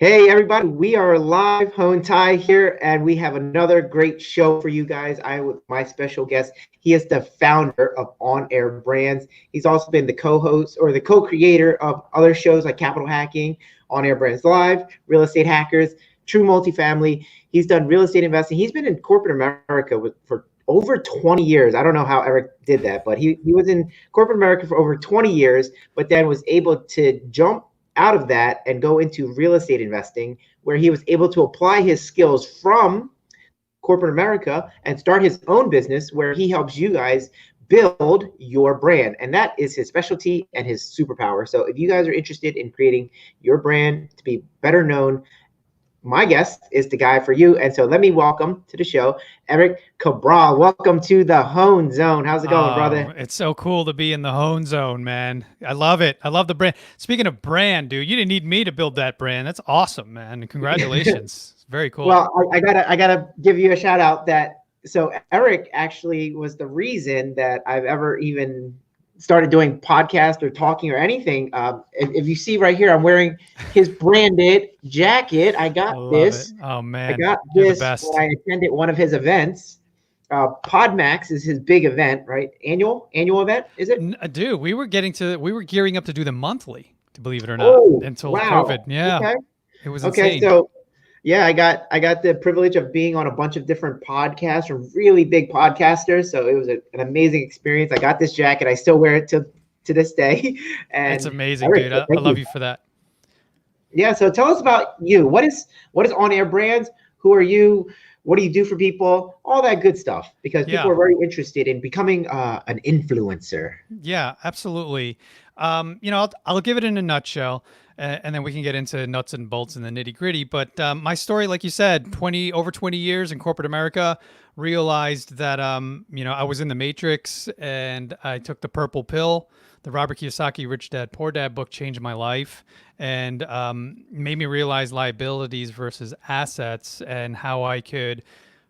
Hey everybody, we are live, Hone Tai here, and we have another great show for you guys. With my special guest. He is the founder of On Air Brands. He's also been the co-host or the co-creator of other shows like Capital Hacking, On Air Brands Live, Real Estate Hackers, True MultiFamily. He's done real estate investing. He's been in corporate America for over 20 years. I don't know how Erik did that, but he was in corporate America for over 20 years, but then was able to jump out of that and go into real estate investing, where he was able to apply his skills from corporate America and start his own business where he helps you guys build your brand. And that is his specialty and his superpower. So if you guys are interested in creating your brand to be better known, my guest is the guy for you. And so let me welcome to the show, Erik Cabral. Welcome to the Hone Zone. How's it going, brother? It's so cool to be in the Hone Zone, man. I love it. I love the brand. Speaking of brand, dude, you didn't need me to build that brand. That's awesome, man. Congratulations. It's very cool. Well, I gotta give you a shout out so Erik actually was the reason that I've ever even started doing podcast or talking or anything. If you see right here, I'm wearing his branded jacket. I got this. Oh man, I got this when I attended one of his events. PodMAX is his big event, right? Annual event, is it? Dude, we were gearing up to do the monthly, to believe it or not, until COVID. Yeah, okay. It was insane. So yeah, I got the privilege of being on a bunch of different podcasts from really big podcasters. So it was an amazing experience. I got this jacket. I still wear it to this day. And it's amazing, Erik, dude. I love you for that. Yeah. So tell us about you. What is On Air Brands? Who are you? What do you do for people? All that good stuff, because people are very interested in becoming an influencer. Yeah, absolutely. I'll give it in a nutshell. And then we can get into nuts and bolts and the nitty gritty. But my story, like you said, over 20 years in corporate America, realized that, I was in the Matrix and I took the purple pill. The Robert Kiyosaki Rich Dad Poor Dad book changed my life and made me realize liabilities versus assets and how I could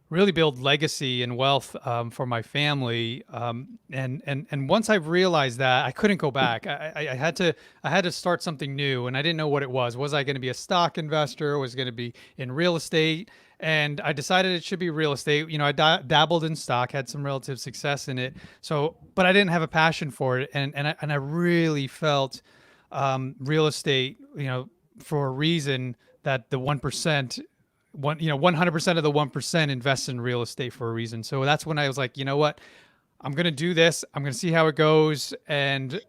really build legacy and wealth for my family. And once I realized that, I couldn't go back. I had to start something new, and I didn't know what it was. Was I going to be a stock investor? Was it going to be in real estate? And I decided it should be real estate. I dabbled in stock, had some relative success in it. But I didn't have a passion for it. And I really felt real estate, for a reason that the 1%, 100% of the 1% invest in real estate for a reason. So that's when I was like, you know what, I'm going to do this. I'm going to see how it goes. And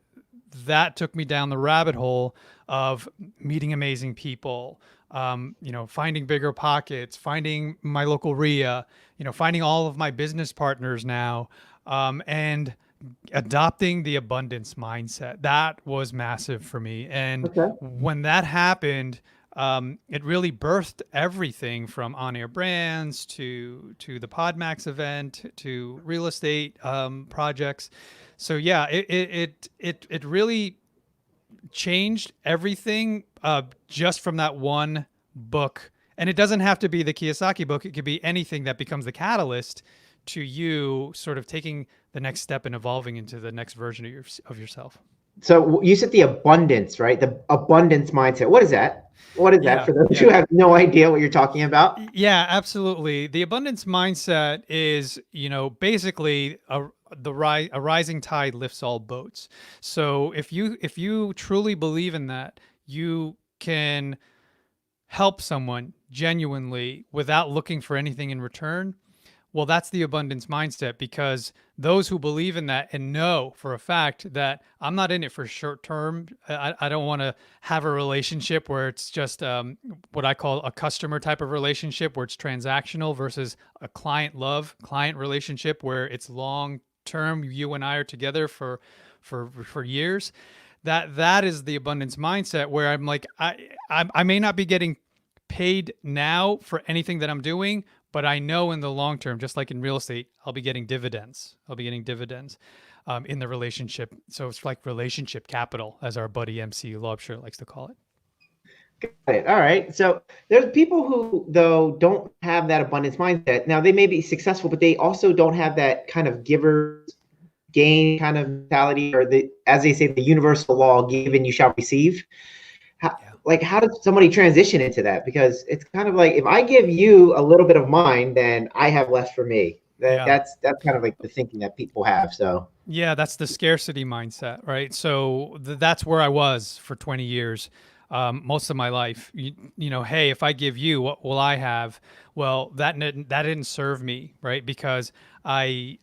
that took me down the rabbit hole of meeting amazing people, finding bigger pockets, finding my local RIA, finding all of my business partners now, and adopting the abundance mindset. That was massive for me. And when that happened, it really birthed everything from On Air Brands to the PodMAX event to real estate projects. So yeah, it really changed everything just from that one book. And it doesn't have to be the Kiyosaki book. It could be anything that becomes the catalyst to you sort of taking the next step and evolving into the next version of yourself. So you said the abundance, right? The abundance mindset. What is that? What is that for those who have no idea what you're talking about? Yeah, absolutely. The abundance mindset is, basically a rising tide lifts all boats. So if you truly believe in that, you can help someone genuinely without looking for anything in return. Well, that's the abundance mindset, because those who believe in that and know for a fact that I'm not in it for short term. I don't want to have a relationship where it's just what I call a customer type of relationship, where it's transactional, versus a client relationship where it's long term. You and I are together for years. That is the abundance mindset, where I'm like, I may not be getting paid now for anything that I'm doing, but I know in the long term, just like in real estate, I'll be getting dividends. In the relationship. So it's like relationship capital, as our buddy MC Lobsher likes to call it. Got it. All right. So there's people who, though, don't have that abundance mindset. Now, they may be successful, but they also don't have that kind of giver gain kind of mentality, or as they say, the universal law, give and you shall receive. like, how does somebody transition into that? Because it's kind of like, if I give you a little bit of mine, then I have less for me. Yeah. That's kind of like the thinking that people have. So Yeah, that's the scarcity mindset, right? So that's where I was for 20 years, most of my life. You know, hey, if I give you, what will I have? Well, that didn't serve me, right? Because I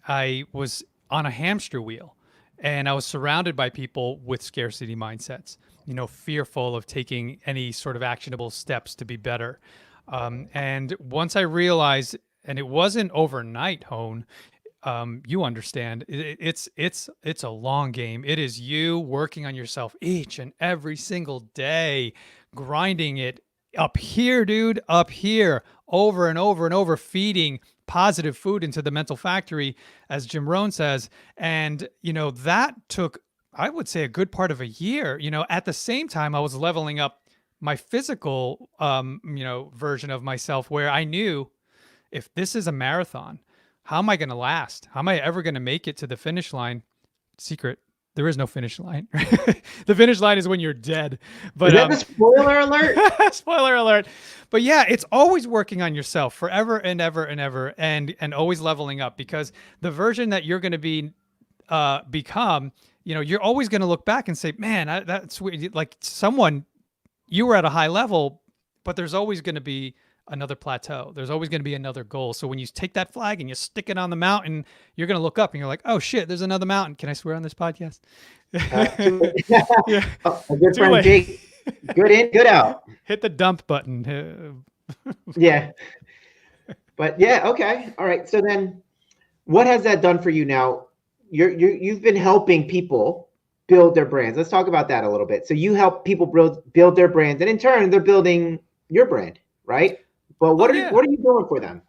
was on a hamster wheel, and I was surrounded by people with scarcity mindsets. You know, fearful of taking any sort of actionable steps to be better. And once I realized, and it wasn't overnight, Hone, you understand it's a long game. It is you working on yourself each and every single day, grinding it up here, dude, up here, over and over and over, feeding positive food into the mental factory, as Jim Rohn says. And you know, that took, I would say, a good part of a year. You know, at the same time I was leveling up my physical you know, version of myself, where I knew, if this is a marathon, how am I going to last? How am I ever going to make it to the finish line? Secret. There is no finish line. The finish line is when you're dead. But is that the spoiler alert? spoiler alert. But yeah, it's always working on yourself forever and ever and ever, and always leveling up, because the version that you're going to be become, you know, you're always going to look back and say, man, that's weird. Like, someone, you were at a high level, but there's always going to be another plateau. There's always going to be another goal. So when you take that flag and you stick it on the mountain, you're going to look up and you're like, oh shit, there's another mountain. Can I swear on this podcast? Yeah. Oh, a good Too friend, late. Jake. Good in, good out. Hit the dump button. Yeah. But yeah, okay. All right. So then what has that done for you now? You've been helping people build their brands. Let's talk about that a little bit. So you help people build their brands, and in turn, they're building your brand, right? But what are you doing for them?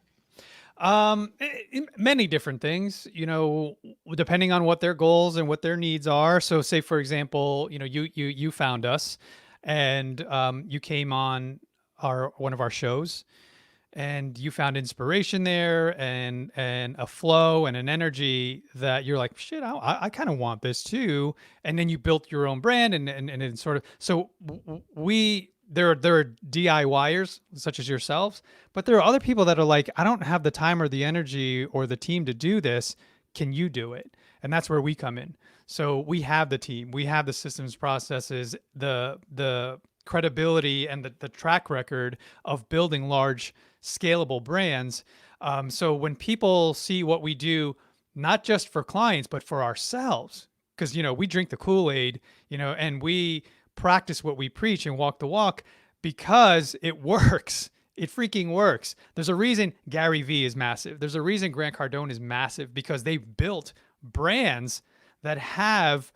Many different things, you know, depending on what their goals and what their needs are. So say, for example, you know, you found us, and you came on one of our shows, and you found inspiration there, and a flow and an energy that you're like, shit, I kind of want this too. And then you built your own brand, and it sort of, so there are DIYers such as yourselves, but there are other people that are like, I don't have the time or the energy or the team to do this. Can you do it? And that's where we come in. So we have the team, we have the systems, processes, the credibility, and the track record of building large scalable brands. So when people see what we do, not just for clients, but for ourselves, because, you know, we drink the Kool-Aid, you know, and we practice what we preach and walk the walk, because it works. It freaking works. There's a reason Gary Vee is massive. There's a reason Grant Cardone is massive, because they've built brands that have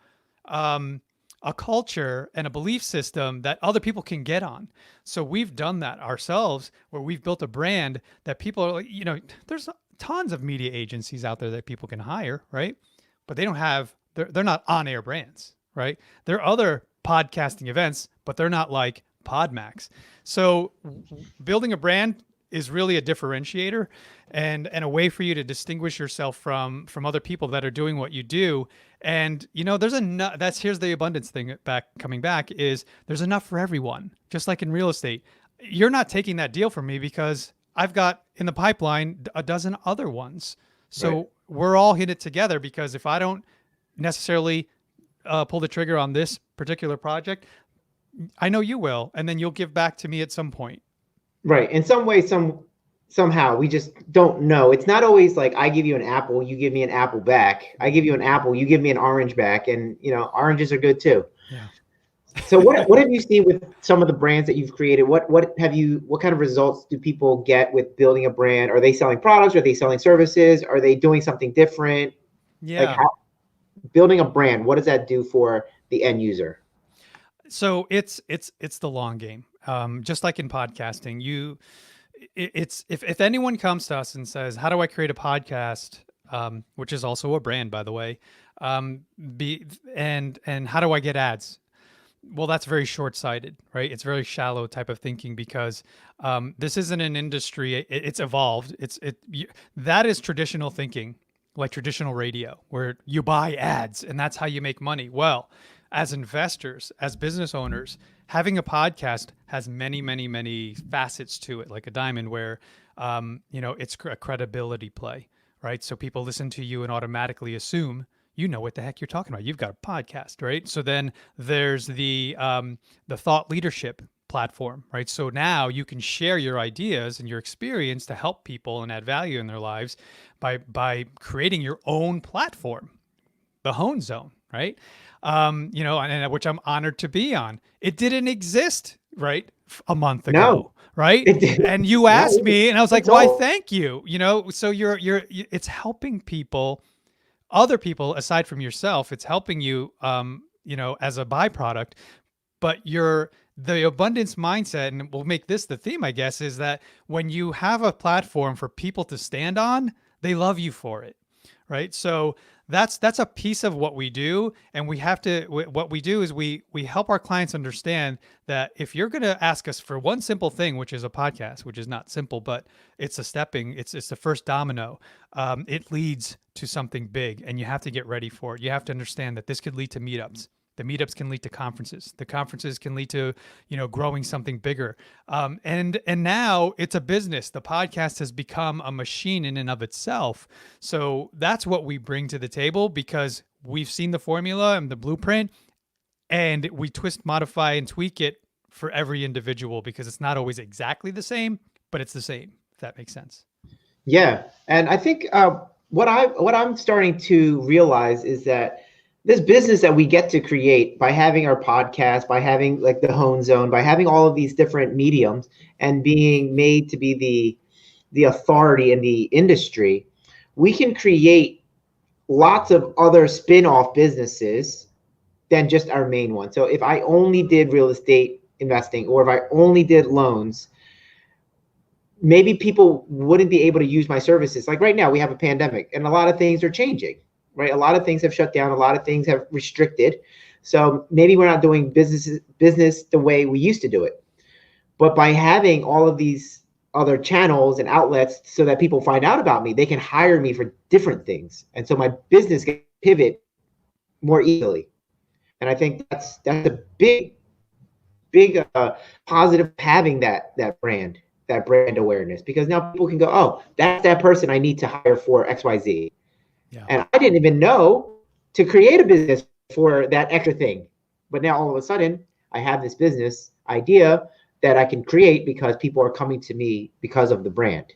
a culture and a belief system that other people can get on. So we've done that ourselves, where we've built a brand that people are like, you know, there's tons of media agencies out there that people can hire, right? But they don't have, they're not on-air brands, right? There are other podcasting events, but they're not like PodMAX. So building a brand is really a differentiator, and a way for you to distinguish yourself from other people that are doing what you do. And, you know, here's the abundance thing coming back is there's enough for everyone. Just like in real estate, you're not taking that deal from me because I've got in the pipeline a dozen other ones. So right. We're all in it together, because if I don't necessarily pull the trigger on this particular project, I know you will, and then you'll give back to me at some point. Right. In some way, somehow, we just don't know. It's not always like I give you an apple, you give me an apple back. I give you an apple, you give me an orange back, and you know, oranges are good too. Yeah. So what have you seen with some of the brands that you've created? What kind of results do people get with building a brand? Are they selling products? Are they selling services? Are they doing something different? Yeah. Like building a brand, what does that do for the end user? So it's the long game. Just like in podcasting, if anyone comes to us and says, how do I create a podcast? Which is also a brand, by the way. And how do I get ads? Well, that's very short-sighted, right? It's very shallow type of thinking, because this isn't an industry. It's evolved. That is traditional thinking, like traditional radio, where you buy ads and that's how you make money. Well, as investors, as business owners, having a podcast has many, many, many facets to it, like a diamond, where it's a credibility play, right? So people listen to you and automatically assume you know what the heck you're talking about. You've got a podcast, right? So then there's the thought leadership platform, right? So now you can share your ideas and your experience to help people and add value in their lives by creating your own platform, the Hone Zone, right? And which I'm honored to be on. It didn't exist, right, a month ago, No, right? it didn't. And you asked me, and I was like, It's "Why? all- Thank you." So it's helping people, other people aside from yourself. It's helping you, as a byproduct. But the abundance mindset, and we'll make this the theme, I guess, is that when you have a platform for people to stand on, they love you for it, right? So that's a piece of what we do, and what we do is we help our clients understand that if you're going to ask us for one simple thing, which is a podcast, which is not simple, but it's it's the first domino. It leads to something big, and you have to get ready for it. You have to understand that this could lead to meetups. The meetups can lead to conferences. The conferences can lead to, growing something bigger. And now it's a business. The podcast has become a machine in and of itself. So that's what we bring to the table, because we've seen the formula and the blueprint, and we twist, modify, and tweak it for every individual, because it's not always exactly the same, but it's the same, if that makes sense. Yeah, and I think what I'm starting to realize is that this business that we get to create by having our podcast, by having like the Hone Zone, by having all of these different mediums and being made to be the authority in the industry, we can create lots of other spin-off businesses than just our main one. So if I only did real estate investing, or if I only did loans, maybe people wouldn't be able to use my services. Like right now, we have a pandemic and a lot of things are changing. Right, a lot of things have shut down. A lot of things have restricted. So maybe we're not doing business the way we used to do it. But by having all of these other channels and outlets so that people find out about me, they can hire me for different things. And so my business can pivot more easily. And I think that's a big positive, having that brand awareness, because now people can go, oh, that's that person I need to hire for XYZ. Yeah. And I didn't even know to create a business for that extra thing. But now all of a sudden, I have this business idea that I can create because people are coming to me because of the brand.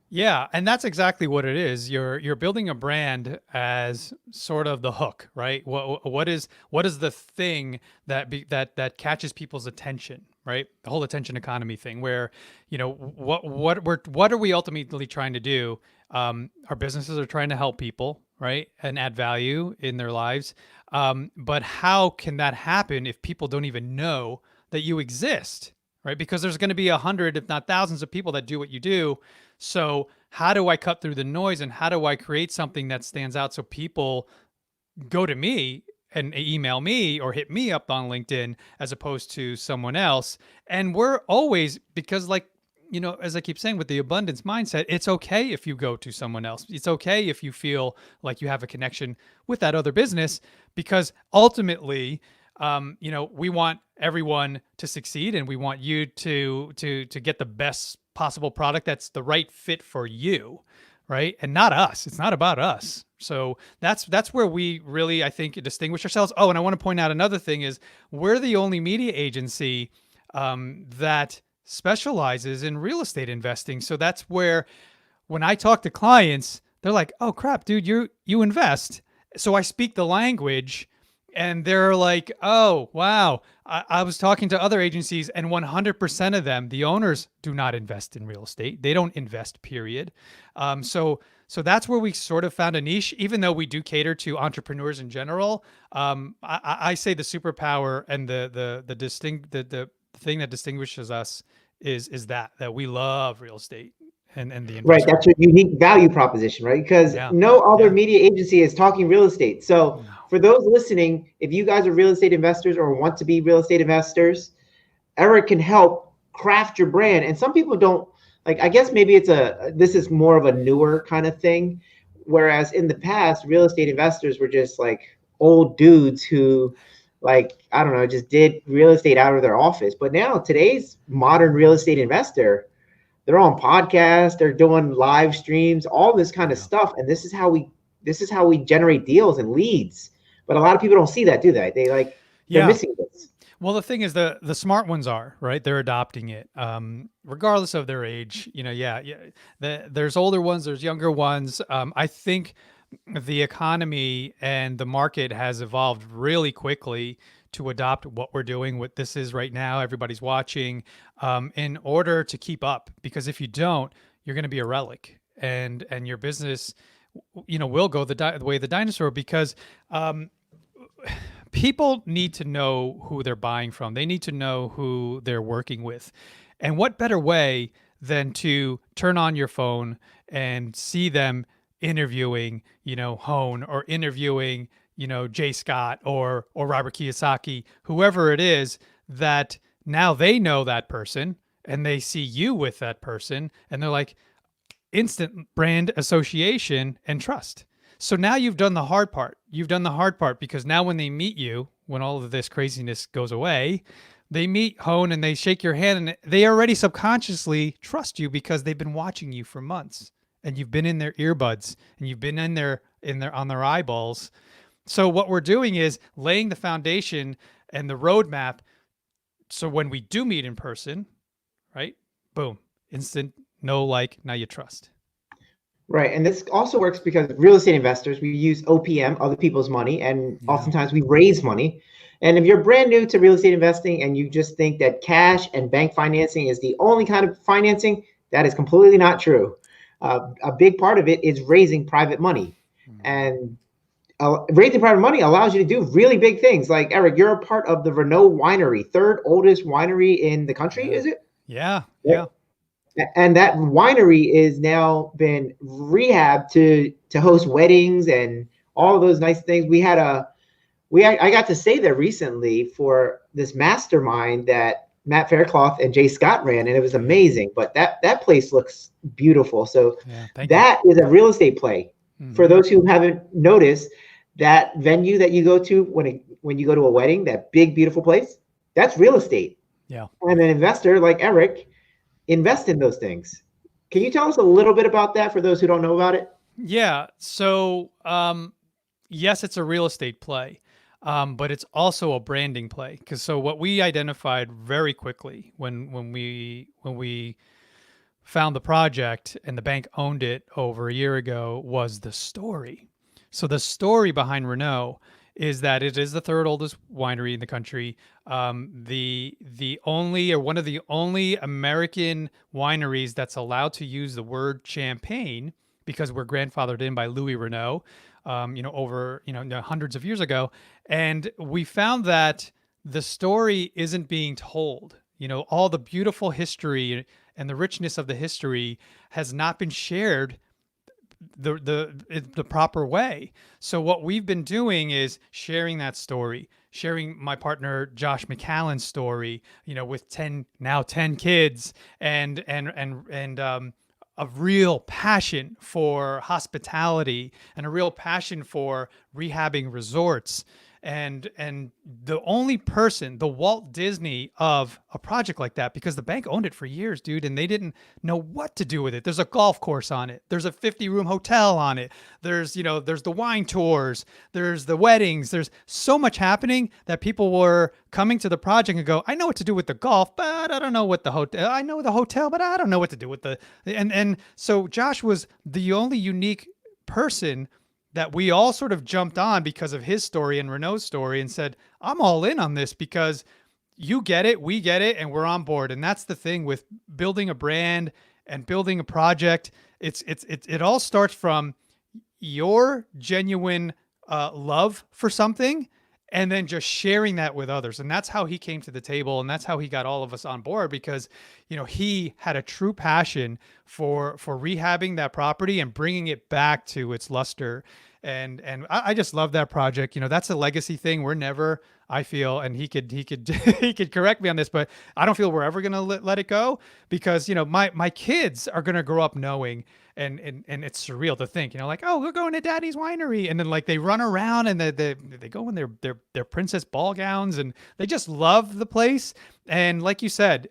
Yeah, and that's exactly what it is. You're building a brand as sort of the hook, right? What is the thing that catches people's attention, right? The whole attention economy thing, where what are we ultimately trying to do? Our businesses are trying to help people, right, and add value in their lives. But how can that happen if people don't even know that you exist, right? Because there's going to be 100, if not thousands, of people that do what you do. So how do I cut through the noise, and how do I create something that stands out so people go to me and email me or hit me up on LinkedIn as opposed to someone else? And we're always, because as I keep saying, with the abundance mindset, it's okay if you go to someone else. It's okay if you feel like you have a connection with that other business, because ultimately, we want everyone to succeed, and we want you to get the best possible product that's the right fit for you, right? And not us. It's not about us. So that's where we really, I think, distinguish ourselves. Oh, and I want to point out another thing is we're the only media agency that specializes in real estate investing. So that's where, when I talk to clients, they're like, "Oh crap, dude, you invest." So I speak the language, and they're like, "Oh, wow. I was talking to other agencies, and 100% of them, the owners, do not invest in real estate. They don't invest, period." So that's where we sort of found a niche, even though we do cater to entrepreneurs in general. I say the superpower and the thing that distinguishes us is that we love real estate and the investment. Right, that's your unique value proposition, right? Because no other media agency is talking real estate. So for those listening, if you guys are real estate investors or want to be real estate investors, Erik can help craft your brand. And some people don't, like, I guess maybe this is more of a newer kind of thing. Whereas in the past, real estate investors were just like old dudes who like, I don't know, just did real estate out of their office. But now today's modern real estate investor, they're on podcasts, they're doing live streams, all this kind of stuff. And this is how we generate deals and leads. But a lot of people don't see that, do they? They're missing this. Well, the thing is, the smart ones are, right. They're adopting it, regardless of their age. There's older ones, there's younger ones. I think the economy and the market has evolved really quickly to adopt what we're doing, what this is right now. Everybody's watching, in order to keep up. Because if you don't, you're going to be a relic, and your business, will go the way of the dinosaur. Because people need to know who they're buying from. They need to know who they're working with. And what better way than to turn on your phone and see them interviewing, Hone, or interviewing, Jay Scott or Robert Kiyosaki, whoever it is, that now they know that person and they see you with that person, and they're like, instant brand association and trust. So now you've done the hard part. You've done the hard part, because now when they meet you, when all of this craziness goes away, they meet Hone and they shake your hand, and they already subconsciously trust you because they've been watching you for months, and you've been in their earbuds, and you've been on their eyeballs. So what we're doing is laying the foundation and the roadmap. So when we do meet in person, right? Boom, instant, now you trust. Right. And this also works because real estate investors, we use OPM, other people's money, and oftentimes we raise money. And if you're brand new to real estate investing and you just think that cash and bank financing is the only kind of financing, that is completely not true. A big part of it is raising private money. And raising private money allows you to do really big things. Like, Erik, you're a part of the Renault winery, third oldest winery in the country, is it? Yeah. And that winery is now been rehabbed to host weddings and all of those nice things. I got to stay there recently for this mastermind that Matt Faircloth and Jay Scott ran, and it was amazing. But that place looks beautiful. So that is a real estate play. Mm-hmm. For those who haven't noticed, that venue that you go to when you go to a wedding, that big, beautiful place, that's real estate. Yeah. And an investor like Erik invest in those things. Can you tell us a little bit about that for those who don't know about it? Yeah. So, yes, it's a real estate play, but it's also a branding play. So what we identified very quickly when we found the project and the bank owned it over a year ago was the story. So the story behind Renault is that it is the third oldest winery in the country. The only, or one of the only American wineries that's allowed to use the word champagne, because we're grandfathered in by Louis Renault, over hundreds of years ago. And we found that the story isn't being told. All the beautiful history and the richness of the history has not been shared the proper way. So what we've been doing is sharing that story, sharing my partner Josh McCallan's story, with 10 kids and a real passion for hospitality and a real passion for rehabbing resorts. And the only person, the Walt Disney of a project like that, because the bank owned it for years, dude, and they didn't know what to do with it. There's a golf course on it. There's a 50-room hotel on it. There's the wine tours. There's the weddings. There's so much happening that people were coming to the project and go, I know what to do with the golf, but I don't know what the hotel. I know the hotel, but I don't know what to do with and so Josh was the only unique person that we all sort of jumped on because of his story and Renault's story and said, I'm all in on this because you get it, we get it, and we're on board. And that's the thing with building a brand and building a project. It all starts from your genuine love for something, and then just sharing that with others. And that's how he came to the table, and that's how he got all of us on board, because he had a true passion for rehabbing that property and bringing it back to its luster. And I just love that project. That's a legacy thing. We're never, I feel, and he could he could correct me on this, but I don't feel we're ever going to let it go, because my kids are going to grow up knowing and it's surreal to think, like, oh, we're going to Daddy's winery, and then like they run around and they go in their princess ball gowns, and they just love the place. And like you said,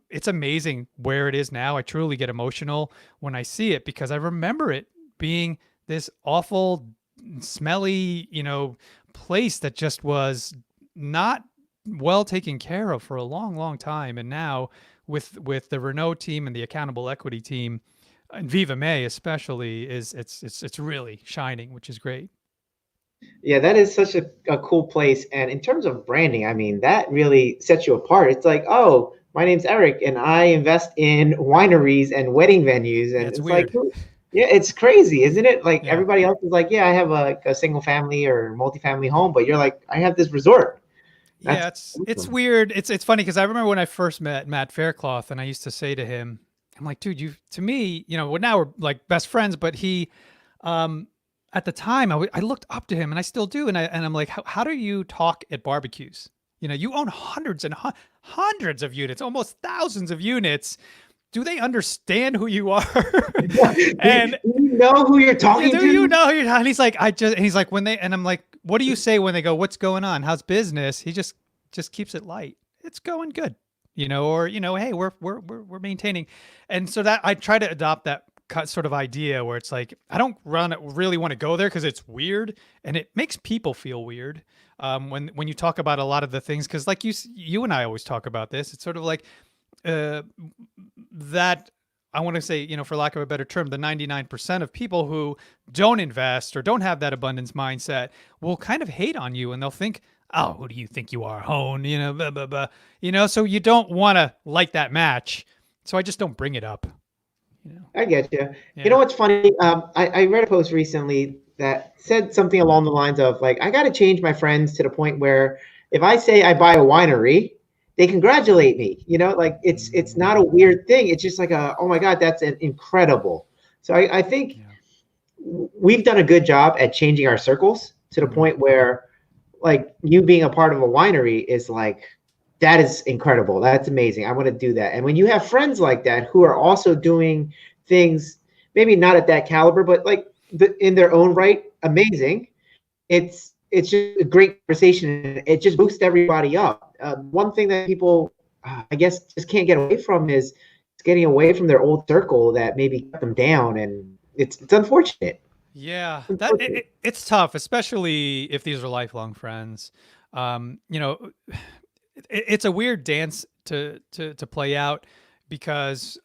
it's amazing where it is now. I truly get emotional when I see it, because I remember it being this awful, smelly, place that just was not well taken care of for a long, long time. And now with the Renault team and the accountable equity team, and Viva May especially, it's really shining, which is great. Yeah, that is such a cool place. And in terms of branding, I mean, that really sets you apart. It's like, oh, my name's Erik and I invest in wineries and wedding venues. Yeah, And it's it's like, weird. yeah, it's crazy, isn't it? Like Yeah. everybody else is like, yeah, I have a single family or multifamily home, but you're like, I have this resort. That's Yeah, it's awesome. weird. It's funny because I remember when I first met Matt Faircloth, and I used to say to him, I'm like, dude, you to me, well, now we're like best friends, but he, um, at the time, I looked up to him, and I still do, and I'm like, how do you talk at barbecues? You own hundreds and hundreds of units, almost thousands of units. Do they understand who you are? And Do you know who you're talking do you to? know? And he's like, when they, and I'm like, what do you say when they go, what's going on? How's business? He just keeps it light. It's going good, or, hey, we're maintaining. And so that I try to adopt that sort of idea where it's like, I don't really want to go there because it's weird and it makes people feel weird. When you talk about a lot of the things, cause like you and I always talk about this, it's sort of like, uh, that I want to say, for lack of a better term, the 99% of people who don't invest or don't have that abundance mindset will kind of hate on you, and they'll think, oh, who do you think you are, hone? Blah, blah, blah. So you don't want to light that match. So I just don't bring it up. I get you. You Yeah. know what's funny? I read a post recently that said something along the lines of like, I got to change my friends to the point where if I say I buy a winery, they congratulate me. Like it's not a weird thing. It's just like oh my God, that's incredible. So I think Yeah. we've done a good job at changing our circles to the Mhm. point where like you being a part of a winery is like that is incredible. That's amazing. I want to do that. And when you have friends like that who are also doing things, maybe not at that caliber, but like in their own right, amazing. It's just a great conversation. It just boosts everybody up. One thing that people, I guess, just can't get away from is getting away from their old circle that maybe kept them down, and it's unfortunate. Yeah, It's unfortunate. it's tough, especially if these are lifelong friends. It's a weird dance to play out because,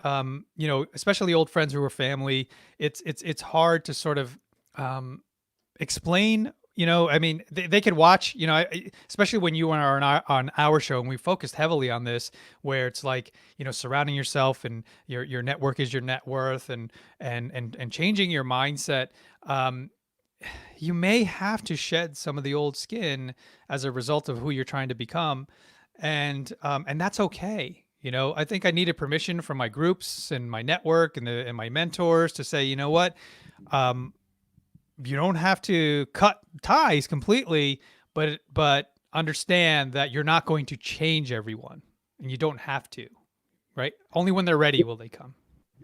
especially old friends who are family. It's hard to sort of, explain. I mean, they could watch. Especially when you are on our show, and we focused heavily on this, where it's like, surrounding yourself and your network is your net worth, and changing your mindset. Um, you may have to shed some of the old skin as a result of who you're trying to become, and that's okay. I think I needed permission from my groups and my network and my mentors to say, you know what, um, you don't have to cut ties completely, but understand that you're not going to change everyone, and you don't have to. Right? Only when they're ready will they come.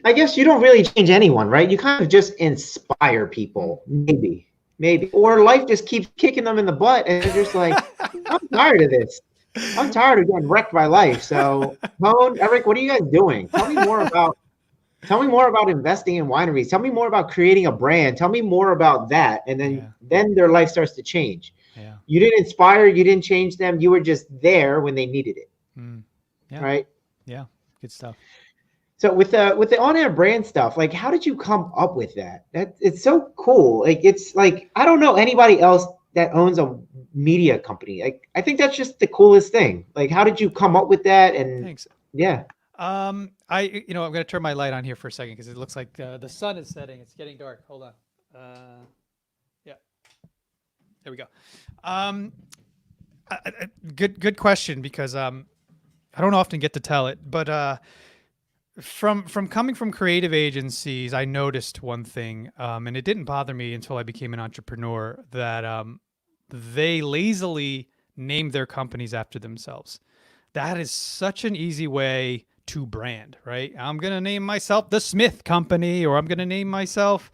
I guess you don't really change anyone, right? You kind of just inspire Mm. people, maybe, or life just keeps kicking them in the butt, and they're just like, I'm tired of this. I'm tired of getting wrecked by life. So, Hone, Erik, what are you guys doing? Tell me more about investing in wineries. Tell me more about creating a brand. Tell me more about that. And then Yeah, then their life starts to change. yeah, You didn't inspire, you didn't change them. You were just there when they needed it. mm, yeah, Right. yeah. Good stuff. So with the on-air brand stuff, like how did you come up with that? That it's so cool. Like it's like I don't know anybody else that owns a media company. Like I think that's just the coolest thing. Like how did you come up with that? And Thanks. yeah. I'm gonna turn my light on here for a second because it looks like the sun is setting. It's getting dark. Hold on. Yeah, there we go. Um, good question, because I don't often get to tell it, but from coming from creative agencies, I noticed one thing, and it didn't bother me until I became an entrepreneur, that they lazily named their companies after themselves. That is such an easy way to brand, right? I'm going to name myself the Smith Company, or I'm going to name myself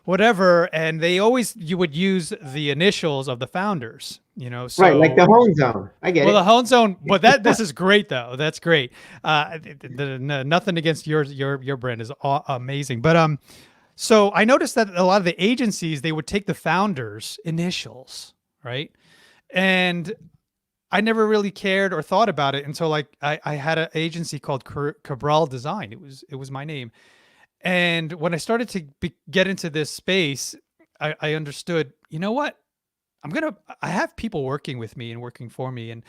whatever. And you would use the initials of the founders, Right, like the so. home zone. I get Well, the it. Hone Zone, but this is great though. That's great. Nothing against your brand is amazing, but so I noticed that a lot of the agencies, they would take the founders' initials, right? And I never really cared or thought about it until like I had an agency called Cabral Design. It was my name, and when I started to get into this space, I understood. You know what? I have people working with me and working for me, and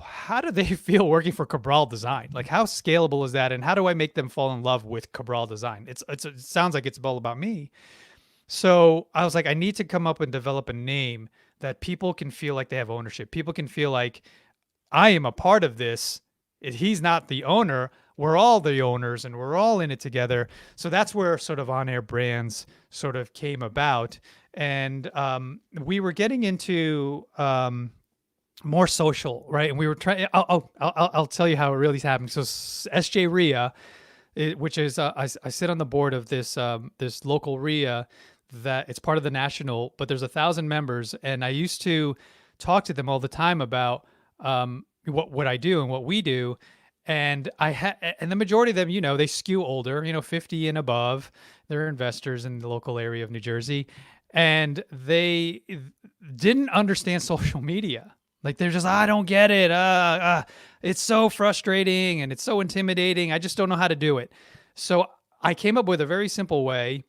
how do they feel working for Cabral Design? Like, how scalable is that, and how do I make them fall in love with Cabral Design? It sounds like it's all about me. So I was like, I need to come up and develop a name that people can feel like they have ownership. People can feel like I am a part of this. He's not the owner. We're all the owners, and we're all in it together. So that's where sort of On Air Brands sort of came about, and we were getting into more social, right? And we were trying. I'll tell you how it really happened. So SJ RIA, which is I sit on the board of this this local RIA that it's part of the national, but there's 1,000 members, and I used to talk to them all the time about what I do and what we do. And and the majority of them, they skew older, 50 and above. They're investors in the local area of New Jersey, and they didn't understand social media. Like, they're just, I don't get it. It's so frustrating and it's so intimidating. I just don't know how to do it. So I came up with a very simple way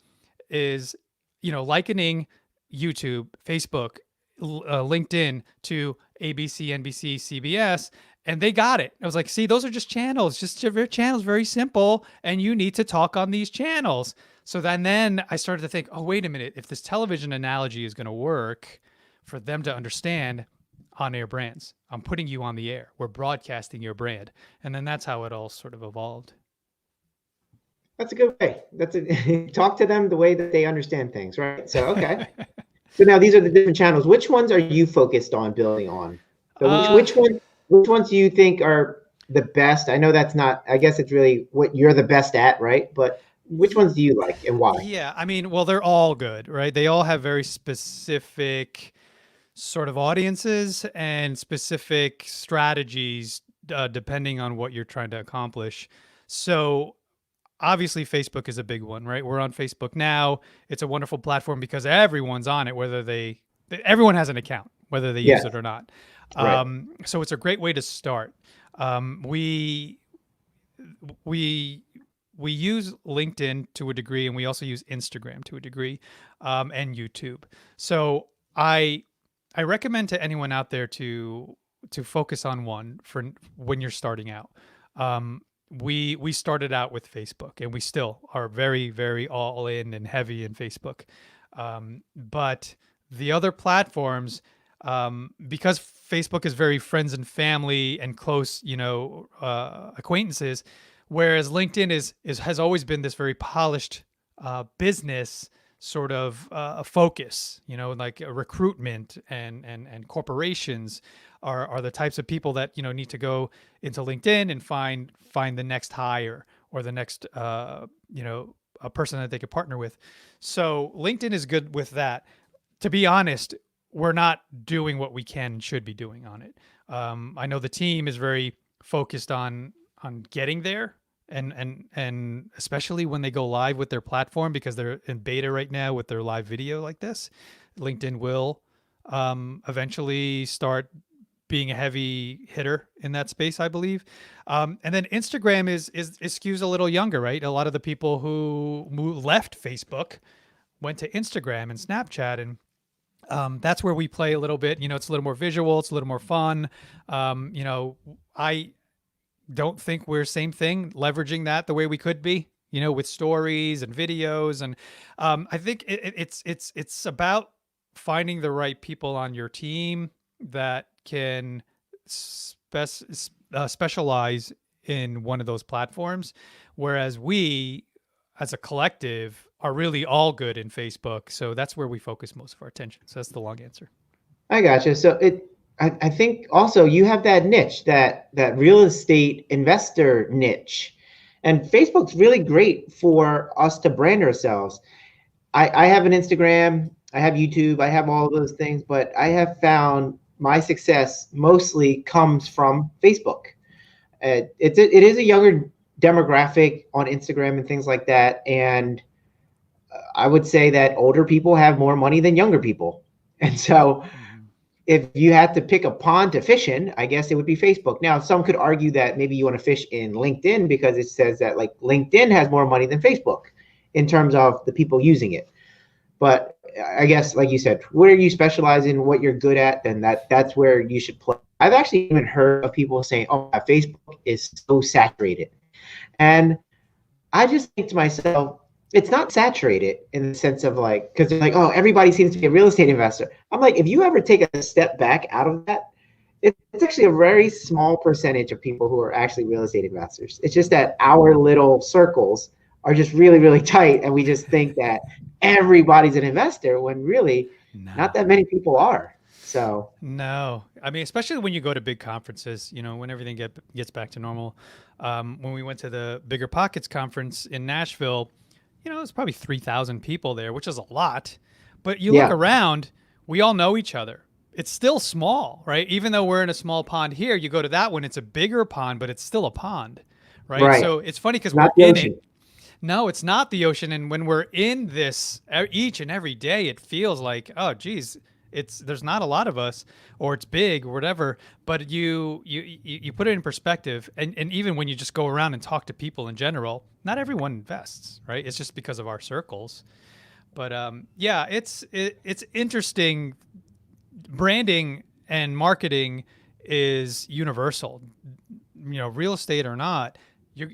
is, likening YouTube, Facebook, LinkedIn to ABC, NBC, CBS, and they got it. I was like, see, those are just channels, very simple, and you need to talk on these channels. So then I started to think, oh, wait a minute, if this television analogy is going to work for them to understand, On Air Brands, I'm putting you on the air. We're broadcasting your brand. And then that's how it all sort of evolved. That's a good way. Talk to them the way that they understand things, right? So, okay. So now these are the different channels. Which ones are you focused on building on? So which ones do you think are the best? I know that's not, I guess it's really what you're the best at, right? But which ones do you like and why? Yeah, I mean, well, they're all good, right? They all have very specific sort of audiences and specific strategies depending on what you're trying to accomplish. So obviously Facebook is a big one, right? We're on Facebook now. It's a wonderful platform because everyone's on it, everyone has an account, whether they use it or not. Right. So it's a great way to start. We use LinkedIn to a degree, and we also use Instagram to a degree, and YouTube. So I recommend to anyone out there to focus on one for when you're starting out. We started out with Facebook, and we still are very, very all in and heavy in Facebook. But the other platforms, because Facebook is very friends and family and close, acquaintances, whereas LinkedIn has always been this very polished business sort of focus, like recruitment and corporations are the types of people that, need to go into LinkedIn and find the next hire or the next, a person that they could partner with. So LinkedIn is good with that. To be honest, we're not doing what we can and should be doing on it. I know the team is very focused on getting there, and especially when they go live with their platform, because they're in beta right now with their live video like this. LinkedIn will eventually start being a heavy hitter in that space, I believe. And then Instagram is skews a little younger, right? A lot of the people who left Facebook went to Instagram and Snapchat, and that's where we play a little bit. It's a little more visual, it's a little more fun. I don't think we're same thing leveraging that the way we could be, with stories and videos. And I think it's about finding the right people on your team that can specialize in one of those platforms, whereas we as a collective are really all good in Facebook. So that's where we focus most of our attention. So that's the long answer. I gotcha. So I think also you have that niche, that real estate investor niche. And Facebook's really great for us to brand ourselves. I have an Instagram, I have YouTube, I have all of those things, but I have found my success mostly comes from Facebook. It is a younger demographic on Instagram and things like that. And I would say that older people have more money than younger people. And so if you had to pick a pond to fish in, I guess it would be Facebook. Now, some could argue that maybe you want to fish in LinkedIn because it says that like LinkedIn has more money than Facebook in terms of the people using it. But I guess, like you said, where you specialize in, what you're good at, then that's where you should play. I've actually even heard of people saying, "Oh, Facebook is so saturated," and I just think to myself, it's not saturated in the sense of like, because they're like, oh, everybody seems to be a real estate investor. I'm like, if you ever take a step back out of that, it's actually a very small percentage of people who are actually real estate investors. It's just that our little circles are just really, really tight, and we just think that everybody's an investor when really not that many people are. So no, I mean, especially when you go to big conferences, when everything gets back to normal. When we went to the Bigger Pockets conference in Nashville, it's probably 3,000 people there, which is a lot. But you look around, we all know each other. It's still small, right? Even though we're in a small pond here, you go to that one, it's a bigger pond, but it's still a pond, right? So it's funny because we're in it. No, it's not the ocean. And when we're in this each and every day, it feels like, oh, geez, there's not a lot of us, or it's big or whatever. But you put it in perspective, and even when you just go around and talk to people in general, not everyone invests, right? It's just because of our circles. But yeah, it's interesting. Branding and marketing is universal. Real estate or not,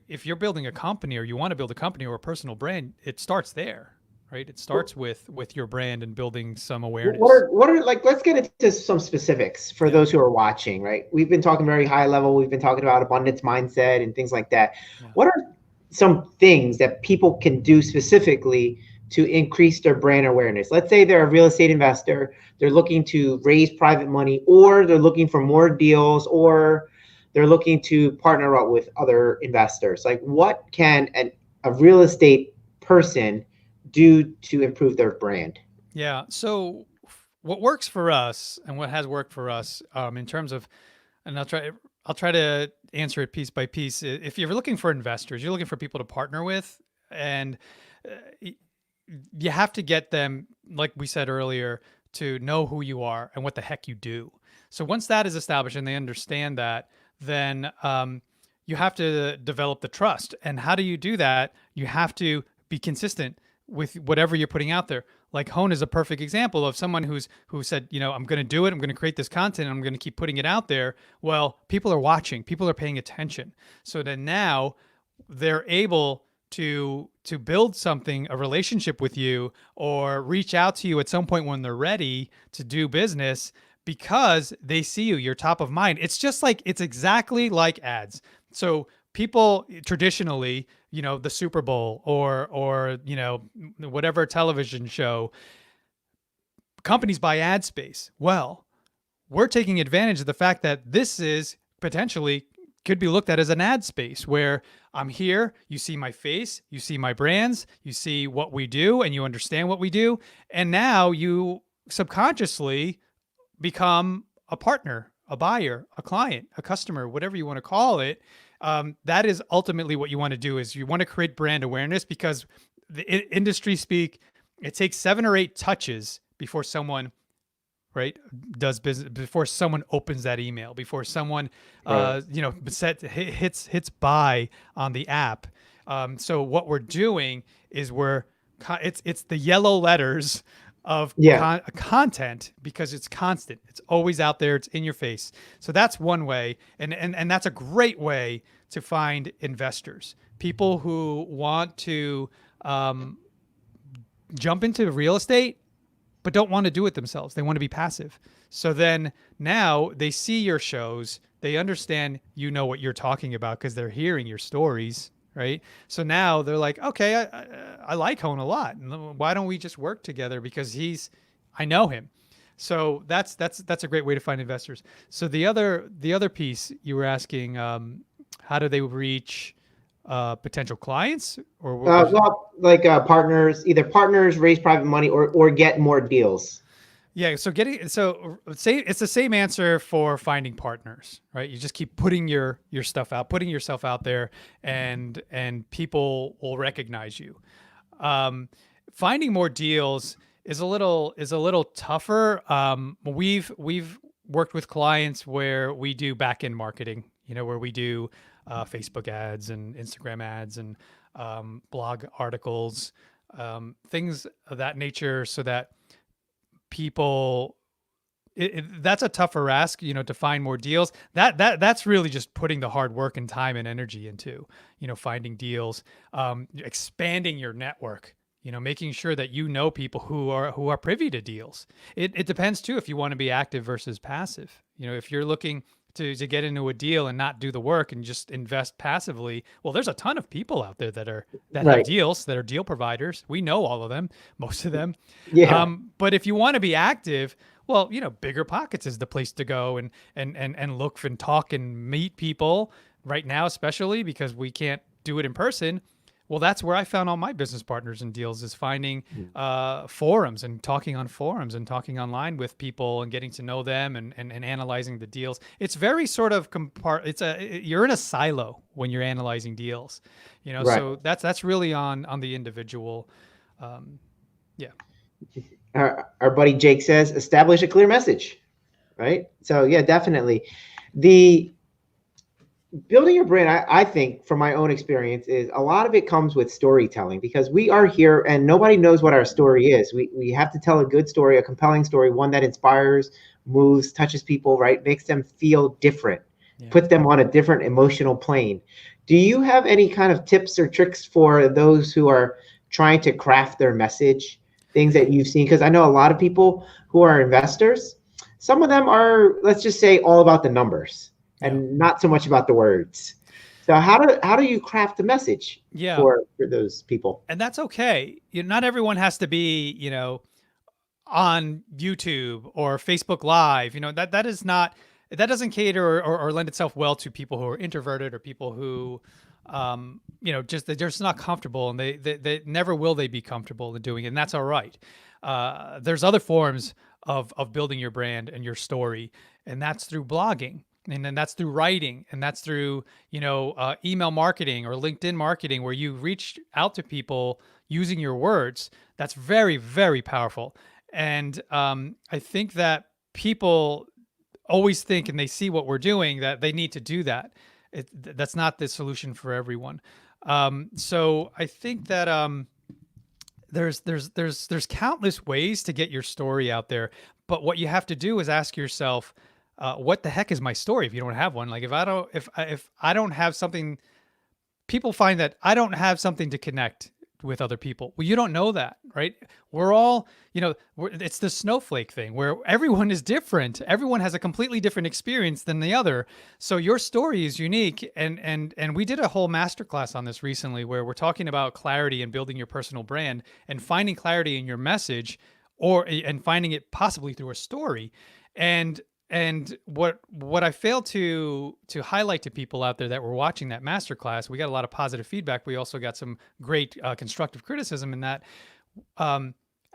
if you're building a company, or you want to build a company or a personal brand, it starts there, right? It starts with your brand and building some awareness. What are like, let's get into some specifics for those who are watching, right? We've been talking very high level. We've been talking about abundance mindset and things like that. What are some things that people can do specifically to increase their brand awareness? Let's say they're a real estate investor, they're looking to raise private money, or they're looking for more deals, or they're looking to partner up with other investors. Like, what can a real estate person do to improve their brand? Yeah. So what works for us, and what has worked for us, in terms of, and I'll try to answer it piece by piece. If you're looking for investors, you're looking for people to partner with, and you have to get them, like we said earlier, to know who you are and what the heck you do. So once that is established and they understand that, then you have to develop the trust. And how do you do that? You have to be consistent with whatever you're putting out there. Like Hone is a perfect example of someone who said, I'm going to do it. I'm going to create this content. And I'm going to keep putting it out there. Well, people are watching. People are paying attention. So then now they're able to build something, a relationship with you, or reach out to you at some point when they're ready to do business, because they see you're top of mind. It's exactly like ads. So people traditionally, the Super Bowl or whatever television show, companies buy ad space. Well, we're taking advantage of the fact that this is potentially could be looked at as an ad space, where I'm here, you see my face, you see my brands, you see what we do, and you understand what we do. And now you subconsciously become a partner, a buyer, a client, a customer, whatever you want to call it. That is ultimately what you want to do, is you want to create brand awareness, because the industry speak, it takes 7 or 8 touches before someone does business, before someone opens that email, before someone hits buy on the app. So what we're doing is it's the yellow letters of content, because it's constant. It's always out there. It's in your face. So that's one way. And that's a great way to find investors, people who want to jump into real estate, but don't want to do it themselves. They want to be passive. So then now they see your shows, they understand what you're talking about, because they're hearing your stories, right? So now they're like, okay, I like Hone a lot. Why don't we just work together? Because I know him. So that's a great way to find investors. So the other piece you were asking, how do they reach potential clients, or what was? Well, like partners, either partners raise private money or get more deals. Yeah, so say it's the same answer for finding partners, right? You just keep putting your stuff out, putting yourself out there, and people will recognize you. Um, Finding more deals is a little tougher. We've worked with clients where we do back end marketing, where we do Facebook ads and Instagram ads and blog articles, things of that nature, so that people that's a tougher ask, to find more deals. That's really just putting the hard work and time and energy into, finding deals, expanding your network, making sure that people who are privy to deals. It depends too if you want to be active versus passive. If you're looking to get into a deal and not do the work and just invest passively, well, there's a ton of people out there that have Right. deals, that are deal providers. We know all of them, most of them. Yeah. But if you want to be active, well, Bigger Pockets is the place to go and look and talk and meet people right now, especially because we can't do it in person. Well, that's where I found all my business partners and deals, is finding forums and talking on forums and talking online with people and getting to know them and analyzing the deals. It's very sort of you're in a silo when you're analyzing deals, Right. so that's really on the individual. Yeah. Our buddy Jake says, establish a clear message, right? So yeah, definitely. The building your brand, I think from my own experience, is a lot of it comes with storytelling, because we are here and nobody knows what our story is. We have to tell a good story, a compelling story, one that inspires, moves, touches people, right? Makes them feel different, puts them on a different emotional plane. Do you have any kind of tips or tricks for those who are trying to craft their message, things that you've seen? Because I know a lot of people who are investors, some of them are, let's just say, all about the numbers and not so much about the words. So how do you craft the message for those people? And that's okay. Not everyone has to be, on YouTube or Facebook Live. That doesn't cater or lend itself well to people who are introverted or people who they're just not comfortable, and they never will they be comfortable in doing it, and that's all right. There's other forms of building your brand and your story, and that's through blogging. And then that's through writing, and that's through, email marketing or LinkedIn marketing, where you reach out to people using your words. That's very, very powerful. And I think that people always think, and they see what we're doing, that they need to do that. That's not the solution for everyone. So I think that there's countless ways to get your story out there. But what you have to do is ask yourself, what the heck is my story? If you don't have one, like if I don't have something, people find that I don't have something to connect with other people. Well, you don't know that, right? We're all, it's the snowflake thing where everyone is different. Everyone has a completely different experience than the other. So your story is unique. And we did a whole masterclass on this recently, where we're talking about clarity and building your personal brand and finding clarity in your message, and finding it possibly through a story. And what I failed to highlight to people out there that were watching that masterclass, we got a lot of positive feedback. We also got some great constructive criticism in that.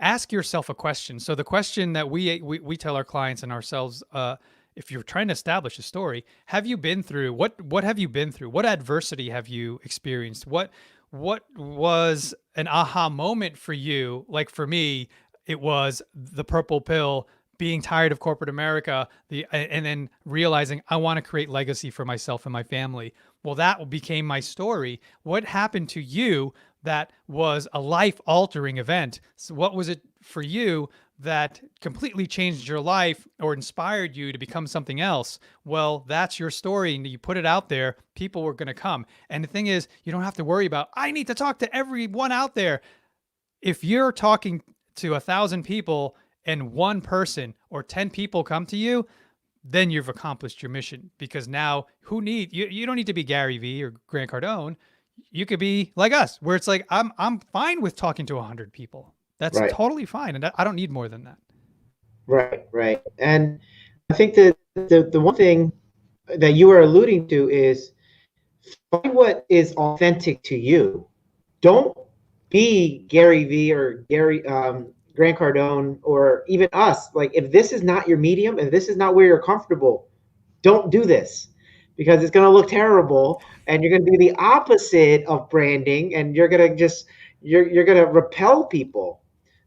Ask yourself a question. So the question that we tell our clients and ourselves, if you're trying to establish a story, have you been through what have you been through? What adversity have you experienced? What was an aha moment for you? Like for me, it was the purple pill, being tired of corporate America, and then realizing I want to create legacy for myself and my family. Well, that became my story. What happened to you that was a life-altering event? So what was it for you that completely changed your life or inspired you to become something else? Well, that's your story, and you put it out there, people were going to come. And the thing is, you don't have to worry about, I need to talk to everyone out there. If you're talking to 1,000 people, and one person or 10 people come to you, then you've accomplished your mission. Because now you don't need to be Gary Vee or Grant Cardone. You could be like us, where it's like, I'm fine with talking to 100 people. That's totally fine. And I don't need more than that. Right, right. And I think that the one thing that you were alluding to is find what is authentic to you. Don't be Gary V or Grant Cardone or even us. Like, if this is not your medium, if this is not where you're comfortable, don't do this, because it's going to look terrible and you're going to do the opposite of branding, and you're going to just you're going to repel people.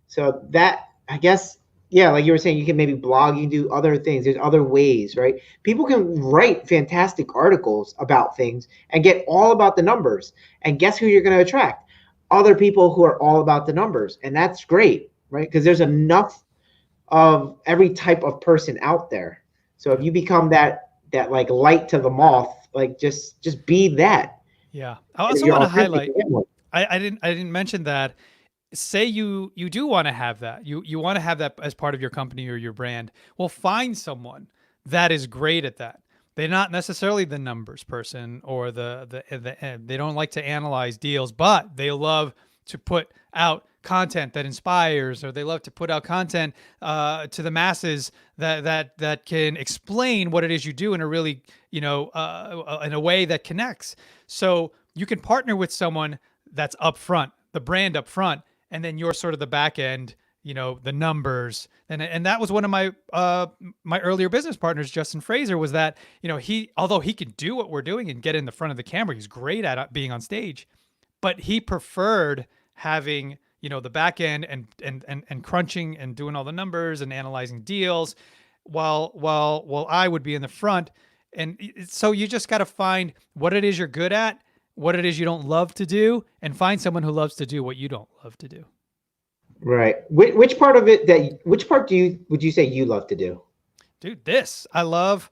So that, I guess, yeah, like you were saying, you can maybe blog, you can do other things. There's other ways, right? People can write fantastic articles about things and get all about the numbers. And guess who you're going to attract? Other people who are all about the numbers. And that's great, right? Because there's enough of every type of person out there. So if you become that like light to the moth, like just be that. Yeah. I also want to highlight, I didn't mention that. Say you do want to have that. You want to have that as part of your company or your brand. Well, find someone that is great at that. They're not necessarily the numbers person or they don't like to analyze deals, but they love to put out content that inspires, or they love to put out content to the masses that can explain what it is you do in a really, in a way that connects. So you can partner with someone that's upfront, the brand upfront, and then you're sort of the back end, the numbers. And that was one of my my earlier business partners, Justin Fraser, was that, although he could do what we're doing and get in the front of the camera, he's great at being on stage, but he preferred having, the back end and crunching and doing all the numbers and analyzing deals, while I would be in the front. And so you just got to find what it is you're good at, what it is you don't love to do, and find someone who loves to do what you don't love to do. Right. Which part of it which part would you say you love to do? Dude, I love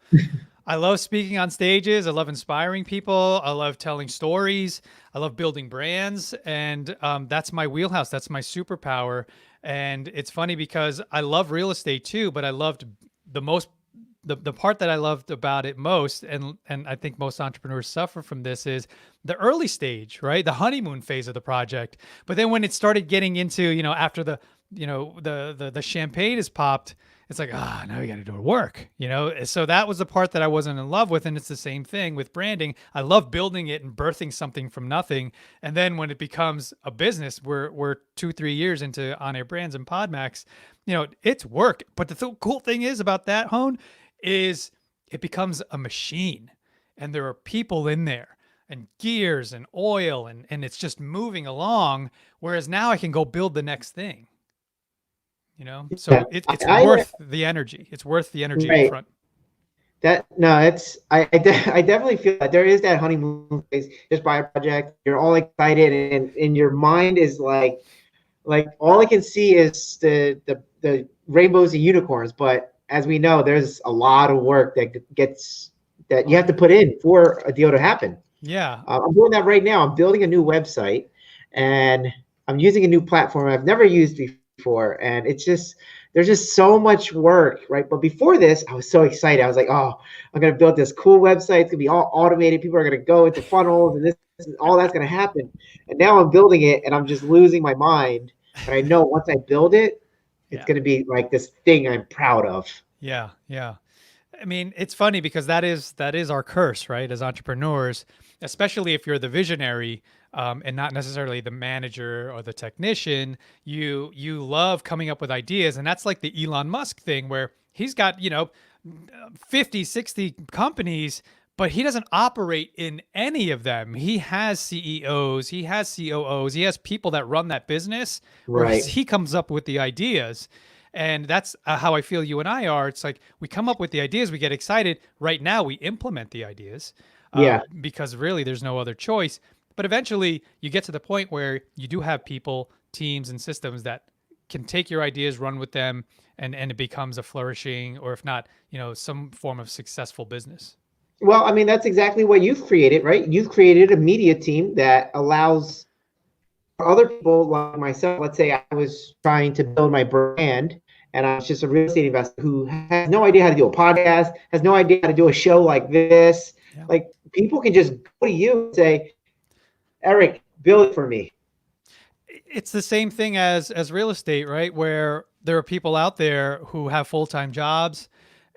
speaking on stages. I love inspiring people. I love telling stories. I love building brands. And that's my wheelhouse. That's my superpower. And it's funny because I love real estate too, but I loved the part that I loved about it most, and I think most entrepreneurs suffer from this, is the early stage, right? The honeymoon phase of the project. But then when it started getting into, after the champagne is popped, it's like, now we got to do our work, So that was the part that I wasn't in love with. And it's the same thing with branding. I love building it and birthing something from nothing. And then when it becomes a business, we're 2-3 years into On Air Brands and PodMAX, it's work. But the cool thing is about that, Hone, is it becomes a machine, and there are people in there and gears and oil, and it's just moving along. Whereas now I can go build the next thing, so Yeah. it's worth the energy. It's worth the energy Right. up front. I definitely feel that there is that honeymoon phase. Just buy a project, you're all excited, and your mind is like all I can see is the rainbows and unicorns. But as we know, there's a lot of work that you have to put in for a deal to happen. Yeah. I'm doing that right now. I'm building a new website, and I'm using a new platform I've never used before. And there's just so much work, right? But before this, I was so excited. I was like, oh, I'm going to build this cool website. It's going to be all automated. People are going to go into funnels, and this and all that's going to happen. And now I'm building it, and I'm just losing my mind. But I know once I build it, it's going to be like this thing I'm proud of. Yeah. Yeah. I mean, it's funny because that is our curse, right? As entrepreneurs, especially if you're the visionary, and not necessarily the manager or the technician, you love coming up with ideas. And that's like the Elon Musk thing, where he's got, 50, 60 companies, but he doesn't operate in any of them. He has CEOs, he has COOs, he has people that run that business, whereas Right. he comes up with the ideas. And that's how I feel you and I are. It's like we come up with the ideas, we get excited. Right now, we implement the ideas, Yeah. because really there's no other choice. But eventually, you get to the point where you do have people, teams, and systems that can take your ideas, run with them, and it becomes a flourishing, or if not, some form of successful business. Well, I mean, that's exactly what you've created, right? You've created a media team that allows other people like myself. Let's say I was trying to build my brand, and I was just a real estate investor who has no idea how to do a podcast, has no idea how to do a show like this. Yeah. Like, people can just go to you and say, Erik, build it for me. It's the same thing as real estate, right? Where there are people out there who have full-time jobs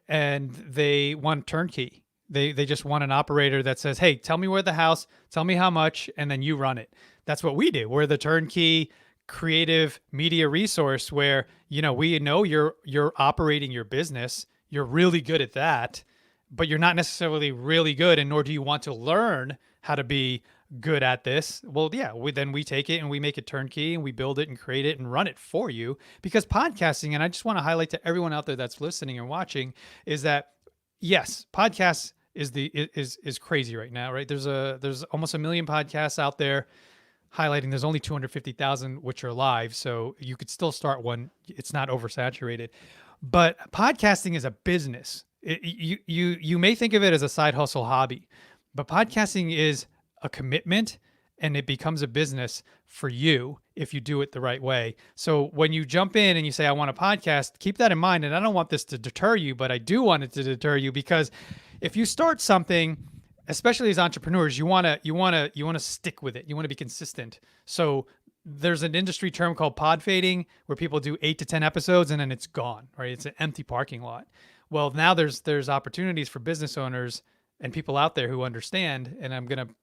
and they want turnkey. They just want an operator that says, "Hey, tell me where the house, tell me how much, and then you run it." That's what we do. We're the turnkey creative media resource where, we know you're operating your business. You're really good at that, but you're not necessarily really good, and nor do you want to learn how to be good at this. Well, yeah, then we take it and we make it turnkey and we build it and create it and run it for you. Because podcasting, and I just want to highlight to everyone out there that's listening and watching, is that yes, podcasts is crazy right now, right? There's almost 1 million podcasts out there. Highlighting there's only 250,000 which are live, so you could still start one. It's not oversaturated. But podcasting is a business. You may think of it as a side hustle hobby, but podcasting is a commitment, and it becomes a business for you if you do it the right way. So when you jump in and you say, I want a podcast, keep that in mind. And I don't want this to deter you, but I do want it to deter you, because if you start something, especially as entrepreneurs, you want to stick with it. You want to be consistent. So there's an industry term called pod fading, where people do 8 to 10 episodes and then it's gone, right? It's an empty parking lot. Well, now there's opportunities for business owners and people out there who understand. And I'm going to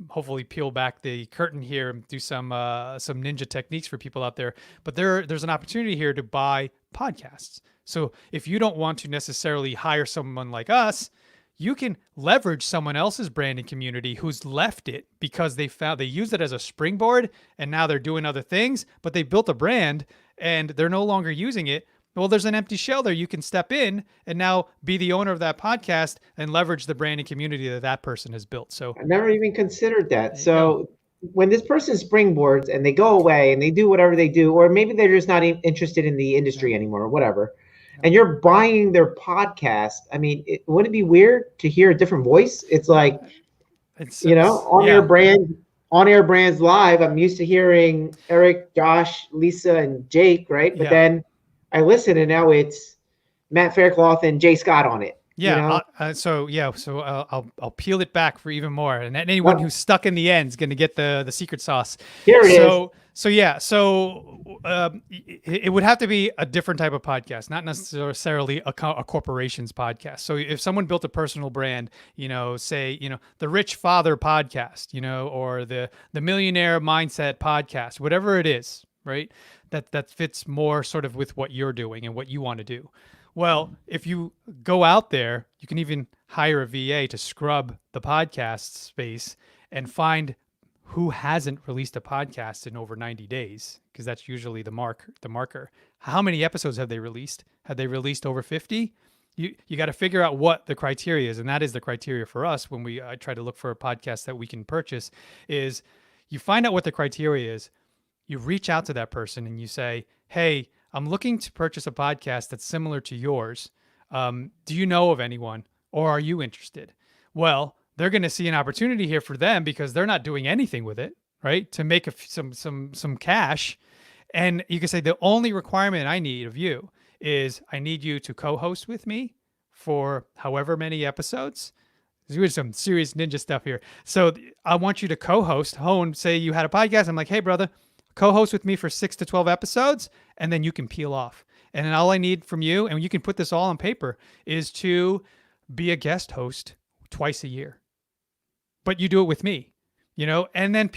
hopefully peel back the curtain here and do some ninja techniques for people out there. But there's an opportunity here to buy podcasts. So if you don't want to necessarily hire someone like us, you can leverage someone else's branding community who's left it because they use it as a springboard, and now they're doing other things, but they built a brand and they're no longer using it. Well, there's an empty shell there. You can step in and now be the owner of that podcast and leverage the branding community that person has built. So I never even considered that. So when this person springboards and they go away and they do whatever they do, or maybe they're just not interested in the industry anymore or whatever, and you're buying their podcast, I mean, wouldn't it be weird to hear a different voice? It's like, OnAirBrandsLIVE, I'm used to hearing Erik, Josh, Lisa, and Jake, right? But then I listen, and now it's Matt Faircloth and Jay Scott on it. Yeah. So I'll peel it back for even more, and anyone who's stuck in the end is going to get the secret sauce. Here it is. It would have to be a different type of podcast, not necessarily a corporation's podcast. So if someone built a personal brand, say, the Rich Father podcast, or the Millionaire Mindset podcast, whatever it is, right? That fits more sort of with what you're doing and what you want to do. Well, if you go out there, you can even hire a VA to scrub the podcast space and find who hasn't released a podcast in over 90 days, because that's usually the marker. How many episodes have they released? Have they released over 50? You got to figure out what the criteria is, and that is the criteria for us when I try to look for a podcast that we can purchase. Is you find out what the criteria is, you reach out to that person and you say, hey, I'm looking to purchase a podcast that's similar to yours. Do you know of anyone, or are you interested? Well, they're going to see an opportunity here for them because they're not doing anything with it, right? To make some cash. And you can say, the only requirement I need of you is I need you to co-host with me for however many episodes. There's some serious ninja stuff here. So I want you to co-host. Say you had a podcast. I'm like, hey, brother, co-host with me for 6 to 12 episodes, and then you can peel off. And then all I need from you, and you can put this all on paper, is to be a guest host twice a year. But you do it with me, and then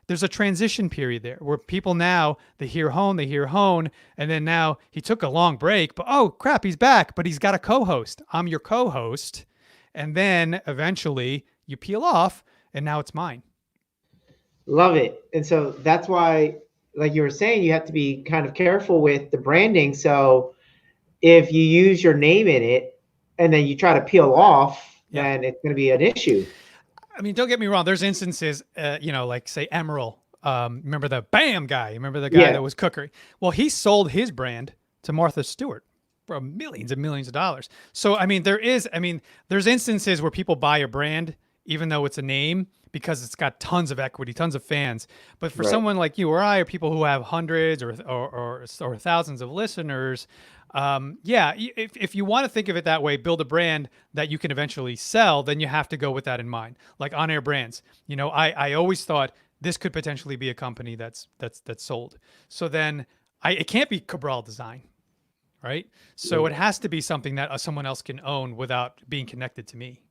there's a transition period there where people now, they hear Hone, and then now he took a long break, but oh crap, he's back, but he's got a co-host. I'm your co-host. And then eventually you peel off, and now it's mine. Love it. And so that's why, like you were saying, you have to be kind of careful with the branding. So if you use your name in it and then you try to peel off, then it's going to be an issue. I mean, don't get me wrong. There's instances, like say Emerald. Remember the BAM guy? Remember the guy that was cookery? Well, he sold his brand to Martha Stewart for millions and millions of dollars. So, there's instances where people buy a brand, even though it's a name, because it's got tons of equity, tons of fans. But for someone like you or I, or people who have hundreds or thousands of listeners, if you want to think of it that way, build a brand that you can eventually sell, then you have to go with that in mind. Like On Air Brands. I always thought this could potentially be a company that's sold. So then it can't be Cabral Design, right? So it has to be something that someone else can own without being connected to me.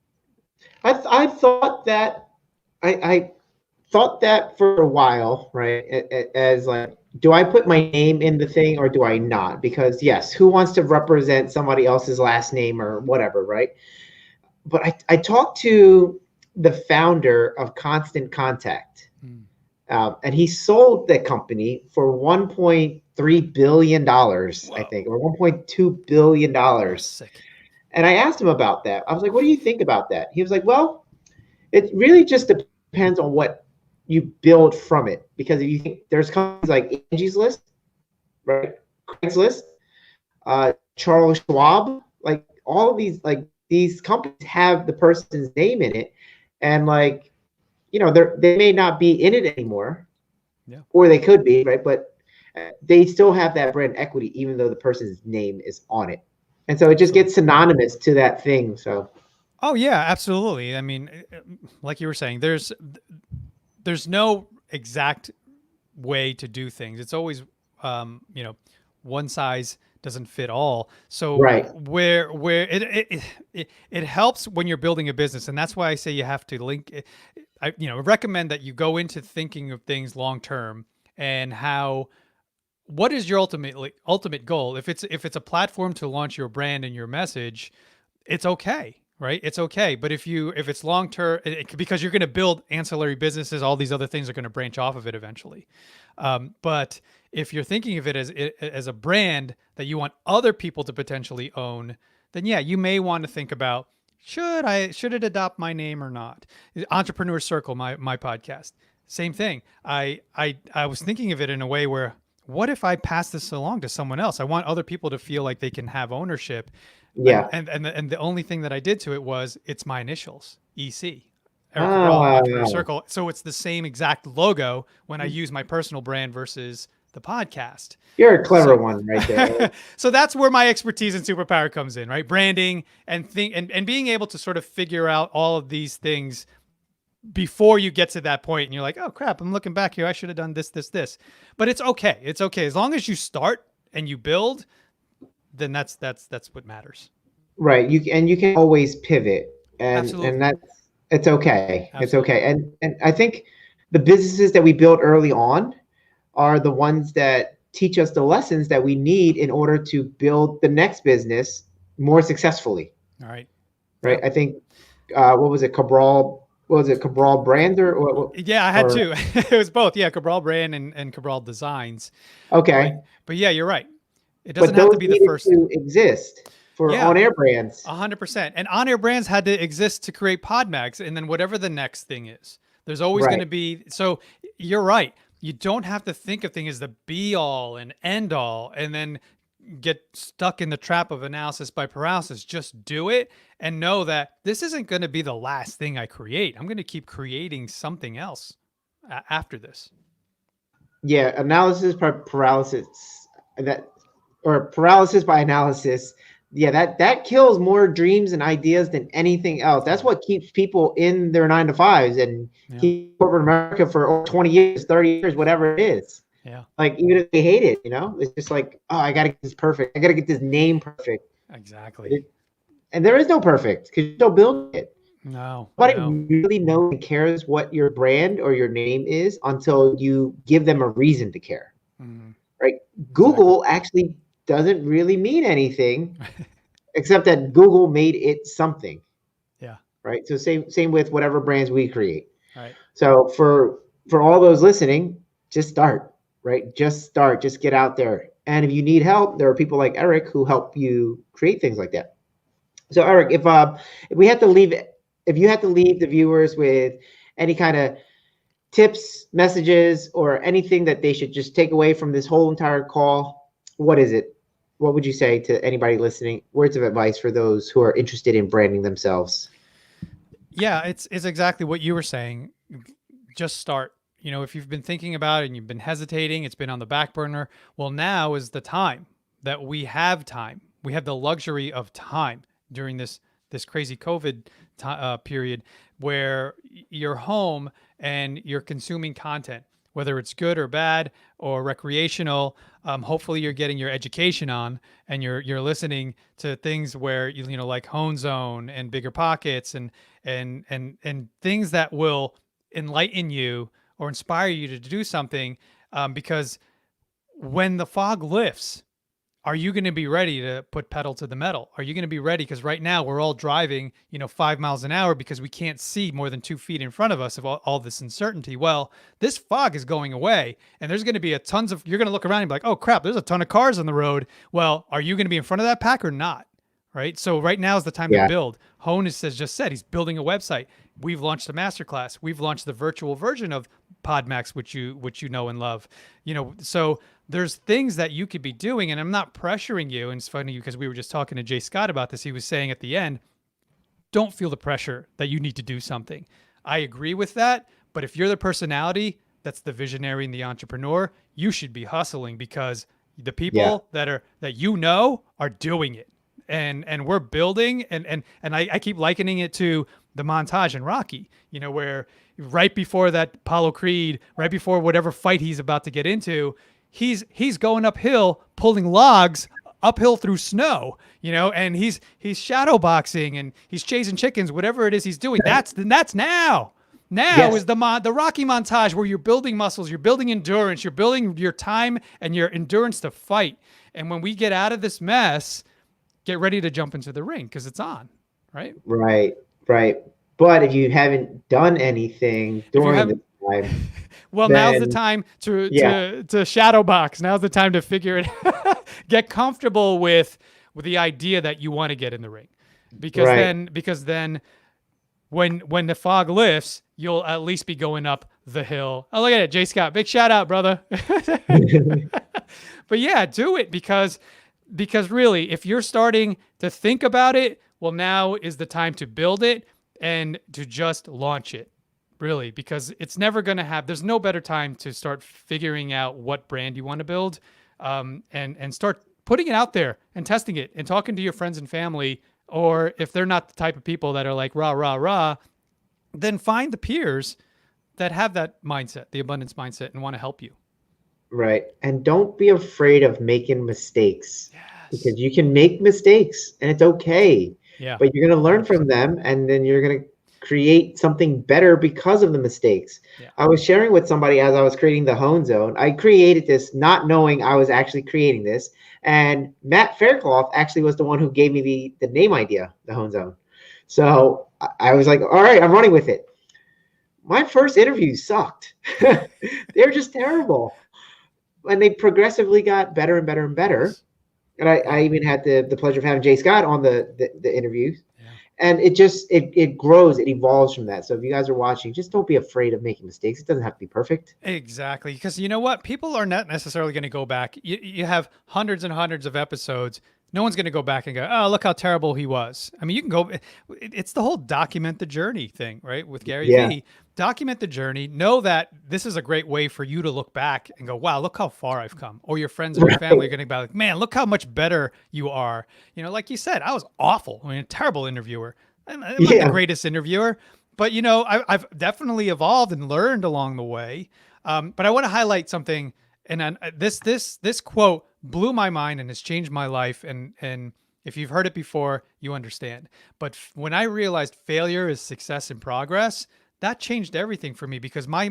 I thought that I thought that for a while, right? As like, do I put my name in the thing or do I not? Because yes, who wants to represent somebody else's last name or whatever, right? But I talked to the founder of Constant Contact, and he sold the company for $1.3 billion, I think, or $1.2 billion. Sick. And I asked him about that. I was like, what do you think about that? He was like, well, it really just depends on what you build from it. Because if you think there's companies like Angie's List, right? Craigslist, Charles Schwab, like all of these companies have the person's name in it. And like, they may not be in it anymore, or they could be, right? But they still have that brand equity, even though the person's name is on it. And so it just gets synonymous to that thing. So. Oh yeah, absolutely. I mean, like you were saying, there's no exact way to do things. It's always, one size doesn't fit all. So right. where it helps when you're building a business, and that's why I say you have to link. I recommend that you go into thinking of things long term and what is your ultimate goal. If it's a platform to launch your brand and your message, it's okay. Right. It's okay. But if it's long term, because you're going to build ancillary businesses, all these other things are going to branch off of it eventually. But if you're thinking of it as a brand that you want other people to potentially own, then yeah, you may want to think about, should it adopt my name or not? Entrepreneur Circle, my podcast, same thing. I was thinking of it in a way where, what if I pass this along to someone else? I want other people to feel like they can have ownership. Yeah. And the only thing that I did to it was it's my initials, EC. Erik Cabral, Entrepreneur Circle. So it's the same exact logo when I use my personal brand versus the podcast. You're a clever one right there. So that's where my expertise and superpower comes in, right? Branding and being able to sort of figure out all of these things before you get to that point and you're like, oh crap, I'm looking back here. I should have done this. But it's okay. It's okay. As long as you start and you build, then that's what matters. Right. You can always pivot, Absolutely. and it's okay. Absolutely. It's okay. And I think the businesses that we build early on are the ones that teach us the lessons that we need in order to build the next business more successfully. All right. Right. Yep. I think what was it, Cabral? Was it Cabral Brand or what? Yeah, I had two. It was both. Yeah, Cabral Brand and Cabral Designs. Okay. Right? But yeah, you're right. It doesn't have to be the first to exist for On Air Brands. 100%. And On Air Brands had to exist to create PodMAX, and then whatever the next thing is. There's always going to be. So you're right. You don't have to think of things as the be all and end all, and then get stuck in the trap of analysis by paralysis. Just do it and know that this isn't going to be the last thing I create. I'm going to keep creating something else after this. Yeah, analysis by paralysis, or paralysis by analysis. Yeah, that kills more dreams and ideas than anything else. That's what keeps people in their 9-to-5s and keep corporate America for over 20 years, 30 years, whatever it is. Yeah. Like, even if they hate it, it's just like, oh, I got to get this perfect. I got to get this name perfect. Exactly. And there is no perfect because you don't build it. No. Nobody really knows and cares what your brand or your name is until you give them a reason to care. Mm-hmm. Right? Google actually doesn't really mean anything except that Google made it something. Yeah. Right. So same with whatever brands we create. Right. So for all those listening, just start. Right. Just start. Just get out there. And if you need help, there are people like Erik who help you create things like that. So Erik, if you had to leave the viewers with any kind of tips, messages, or anything that they should just take away from this whole entire call, what is it? What would you say to anybody listening? Words of advice for those who are interested in branding themselves. Yeah, it's exactly what you were saying. Just start. If you've been thinking about it and you've been hesitating, it's been on the back burner. Well, now is the time that we have time. We have the luxury of time during this crazy COVID period. where you're home and you're consuming content, whether it's good or bad or recreational. Hopefully you're getting your education on, and you're listening to things where you know, like Hone Zone and Bigger Pockets and things that will enlighten you or inspire you to do something. Because when the fog lifts, are you going to be ready to put pedal to the metal? Are you going to be ready? Because right now we're all driving, 5 miles an hour because we can't see more than 2 feet in front of us of all this uncertainty. Well, this fog is going away, and there's going to be you're going to look around and be like, oh crap, there's a ton of cars on the road. Well, are you going to be in front of that pack or not? Right. So right now is the time to build. Hone just said he's building a website. We've launched a masterclass. We've launched the virtual version of PodMAX, which you know and love. So there's things that you could be doing, and I'm not pressuring you. And it's funny because we were just talking to Jay Scott about this. He was saying at the end, don't feel the pressure that you need to do something. I agree with that. But if you're the personality that's the visionary and the entrepreneur, you should be hustling, because the people that are doing it. And we're building, and I keep likening it to the montage in Rocky, where right before that Apollo Creed, right before whatever fight he's about to get into, he's going uphill, pulling logs uphill through snow, and he's shadow boxing and he's chasing chickens, whatever it is he's doing. That's now. Now is the Rocky montage, where you're building muscles, you're building endurance, you're building your time and your endurance to fight. And when we get out of this mess, get ready to jump into the ring, because it's on, right? Right. But if you haven't done anything during the time, well, now's the time to shadow box. Now's the time to figure it get comfortable with the idea that you want to get in the ring, because then when the fog lifts, you'll at least be going up the hill. Oh, look at it, Jay Scott. Big shout out, brother. But yeah, do it, because really, if you're starting to think about it, well, now is the time to build it and to just launch it, really, because it's never going to have, there's no better time to start figuring out what brand you want to build, and start putting it out there and testing it and talking to your friends and family. Or if they're not the type of people that are like, rah, rah, rah, then find the peers that have that mindset, the abundance mindset, and want to help you. Right. And don't be afraid of making mistakes, because you can make mistakes and it's okay. Yeah. But you're going to learn from them, and then you're going to create something better because of the mistakes. Yeah. I was sharing with somebody as I was creating the Hone Zone. I created this not knowing I was actually creating this. And Matt Faircloth actually was the one who gave me the name idea, the Hone Zone. So I was like, all right, I'm running with it. My first interviews sucked. They're just terrible. And they progressively got better and better and better. And I even had the pleasure of having Jay Scott on the interviews. Yeah. And it grows, it evolves from that. So if you guys are watching, just don't be afraid of making mistakes. It doesn't have to be perfect. Exactly. Because you know what? People are not necessarily going to go back. You have hundreds and hundreds of episodes. No one's going to go back and go, oh, look how terrible he was. I mean, you can go, it's the whole document the journey thing, right? With Gary Vee. Document the journey. Know that this is a great way for you to look back and go, wow, look how far I've come. Or your friends and your family are going to be like, man, look how much better you are. Like you said, I was awful. I mean, a terrible interviewer. I'm not the greatest interviewer, but I've definitely evolved and learned along the way. But I want to highlight something. And this quote blew my mind and has changed my life. And if you've heard it before, you understand. But when I realized failure is success in progress, that changed everything for me, because my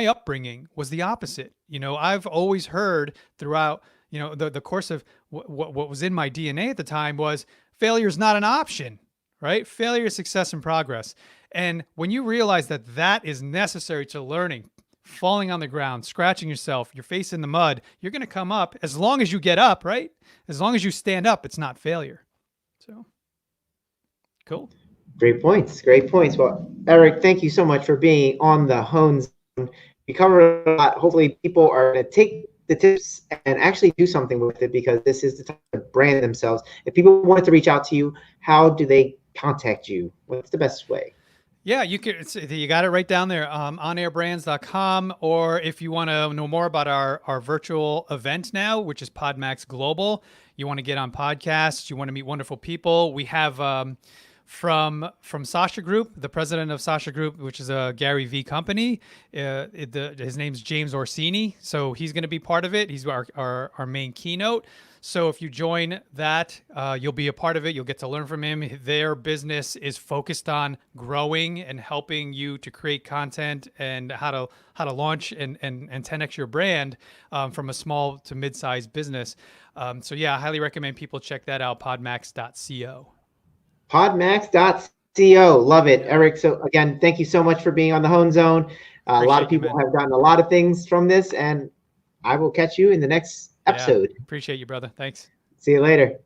upbringing was the opposite. I've always heard throughout, the course of what was in my DNA at the time was failure is not an option, right? Failure is success in progress. And when you realize that is necessary to learning, falling on the ground, scratching yourself, your face in the mud, you're going to come up. As long as you get up, right? As long as you stand up, it's not failure. So, cool. Great points. Well, Erik, thank you so much for being on the Hone Zone. You covered a lot. Hopefully people are going to take the tips and actually do something with it, because this is the time to brand themselves. If people want to reach out to you, how do they contact you? What's the best way? Yeah, you got it right down there, OnAirBrands.com. Or if you want to know more about our virtual event now, which is PodMAX Global, you want to get on podcasts, you want to meet wonderful people. We have from Sasha Group, the president of Sasha Group, which is a Gary V company. His name's James Orsini, so he's going to be part of it. He's our main keynote. So if you join that, you'll be a part of it. You'll get to learn from him. Their business is focused on growing and helping you to create content and how to launch and 10x your brand from a small to mid-sized business. So yeah, I highly recommend people check that out. PodMAX.co. PodMAX.co. Love it, Erik. So again, thank you so much for being on the Hone Zone. A lot of people have gotten a lot of things from this, and I will catch you in the next episode. Appreciate you, brother. Thanks. See you later.